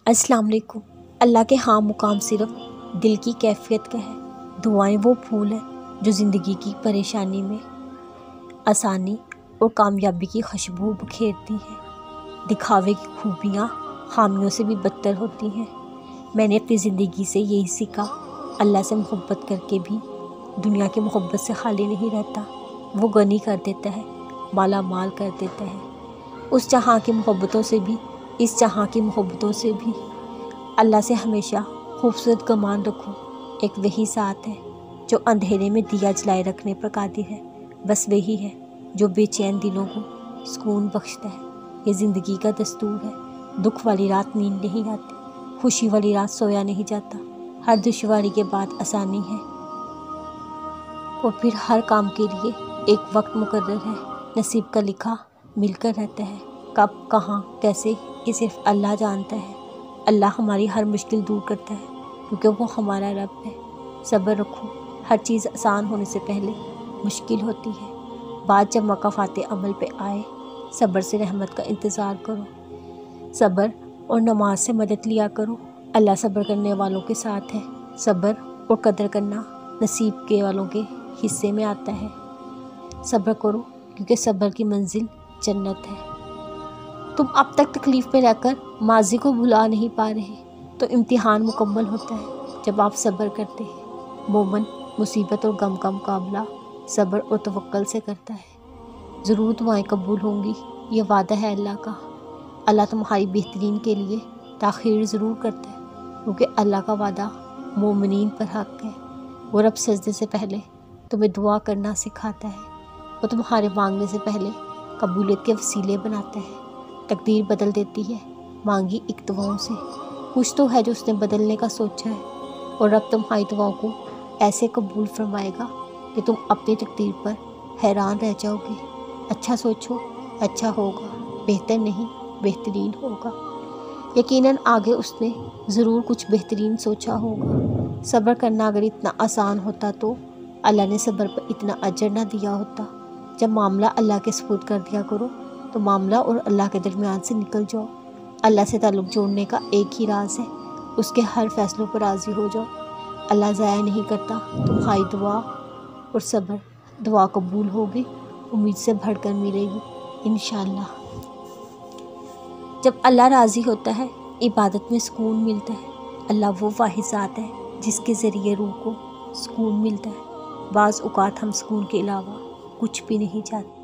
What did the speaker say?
السلام علیکم۔ اللہ کے ہاں مقام صرف دل کی کیفیت کا ہے۔ دعائیں وہ پھول ہیں جو زندگی کی پریشانی میں آسانی اور کامیابی کی خوشبو بکھیرتی ہیں۔ دکھاوے کی خوبیاں خامیوں سے بھی بدتر ہوتی ہیں۔ میں نے اپنی زندگی سے یہی سیکھا، اللہ سے محبت کر کے بھی دنیا کی محبت سے خالی نہیں رہتا۔ وہ غنی کر دیتا ہے، مالا مال کر دیتا ہے۔ اس جہاں کی محبتوں سے بھی، اس جہاں کی محبتوں سے بھی اللہ سے ہمیشہ خوبصورت گمان رکھو۔ ایک وہی ذات ہے جو اندھیرے میں دیا جلائے رکھنے پر قادر ہے۔ بس وہی ہے جو بے چین دلوں کو سکون بخشتا ہے۔ یہ زندگی کا دستور ہے۔ دکھ والی رات نیند نہیں آتی، خوشی والی رات سویا نہیں جاتا۔ ہر دشواری کے بعد آسانی ہے، اور پھر ہر کام کے لیے ایک وقت مقرر ہے۔ نصیب کا لکھا مل کر رہتا ہے، کب کہاں کیسے یہ صرف اللہ جانتا ہے۔ اللہ ہماری ہر مشکل دور کرتا ہے کیونکہ وہ ہمارا رب ہے۔ صبر رکھو، ہر چیز آسان ہونے سے پہلے مشکل ہوتی ہے۔ بعد جب مقافات عمل پہ آئے، صبر سے رحمت کا انتظار کرو۔ صبر اور نماز سے مدد لیا کرو۔ اللہ صبر کرنے والوں کے ساتھ ہے۔ صبر اور قدر کرنا نصیب کے والوں کے حصے میں آتا ہے۔ صبر کرو کیونکہ صبر کی منزل جنت ہے۔ تم اب تک تکلیف میں رہ کر ماضی کو بھلا نہیں پا رہے تو امتحان مکمل ہوتا ہے جب آپ صبر کرتے ہیں۔ مومن مصیبت اور غم کا مقابلہ صبر اور توکل سے کرتا ہے۔ ضرور دعائیں قبول ہوں گی، یہ وعدہ ہے اللہ کا۔ اللہ تمہاری بہترین کے لیے تاخیر ضرور کرتا ہے کیونکہ اللہ کا وعدہ مومنین پر حق ہے۔ وہ رب سجدے سے پہلے تمہیں دعا کرنا سکھاتا ہے۔ وہ تمہارے مانگنے سے پہلے قبولیت کے وسیلے بناتا ہے۔ تقدیر بدل دیتی ہے مانگی ایک دعاؤں سے۔ کچھ تو ہے جو اس نے بدلنے کا سوچا ہے، اور رب تمہاری دعاؤں کو ایسے قبول فرمائے گا کہ تم اپنی تقدیر پر حیران رہ جاؤ گے۔ اچھا سوچو، اچھا ہوگا، بہتر نہیں بہترین ہوگا۔ یقیناً آگے اس نے ضرور کچھ بہترین سوچا ہوگا۔ صبر کرنا اگر اتنا آسان ہوتا تو اللہ نے صبر پر اتنا اجر نہ دیا ہوتا۔ جب معاملہ اللہ کے سپرد کر دیا کرو تو معاملہ اور اللہ کے درمیان سے نکل جاؤ۔ اللہ سے تعلق جوڑنے کا ایک ہی راز ہے، اس کے ہر فیصلوں پر راضی ہو جاؤ۔ اللہ ضائع نہیں کرتا تمہاری دعا اور صبر۔ دعا قبول ہوگی، امید سے بڑھ کر ملے گی انشاءاللہ۔ جب اللہ راضی ہوتا ہے، عبادت میں سکون ملتا ہے۔ اللہ وہ واحد ذات ہے جس کے ذریعے روح کو سکون ملتا ہے۔ بعض اوقات ہم سکون کے علاوہ کچھ بھی نہیں چاہتے۔